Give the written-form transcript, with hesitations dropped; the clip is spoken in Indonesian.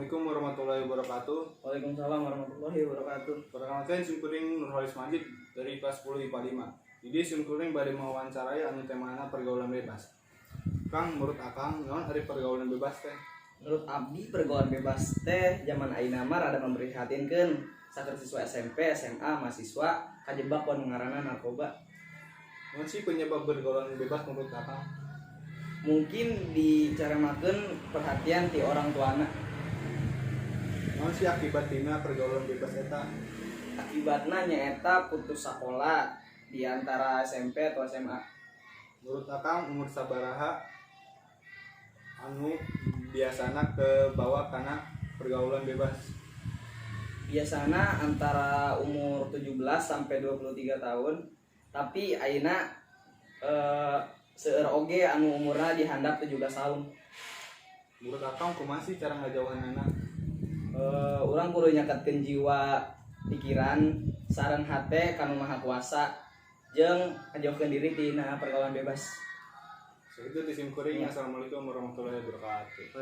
Assalamualaikum warahmatullahi wabarakatuh. Waalaikumsalam warahmatullahi wabarakatuh. Perkenalkan simkuring Nurholis Majid dari kelas 10 IPA 5. Jadi simkuring bade mewawancarai anu temana pergaulan bebas. Kang, menurut Akang, naon ari pergaulan bebas teh? Menurut abdi pergaulan bebas teh zaman ayeuna mah rada memprihatinkeun saker siswa SMP, SMA, mahasiswa kajebak ku ngaranna narkoba. Naon sih penyebab pergaulan bebas menurut Akang? Mungkin dicaremakeun perhatian ti orang tuana. Naon sih akibat tina pergaulan bebas eta? Akibatna nyaeta putus sekolah di antara SMP atau SMA. Menurut Akang umur sabaraha anu biasana ke bawah karena pergaulan bebas? Biasana antara umur 17 sampai 23 tahun. Tapi ayeuna seueur oge anu umurna dihandap 17 tahun. Menurut Akang kumaha sih cara ngajauhanana? Urang kudu nyaketkeun jiwa pikiran sareng hate kanu maha kuasa jeung ngajauhkeun diri tina pergaulan bebas. Itu di simkuring. Assalamualaikum warahmatullahi wabarakatuh.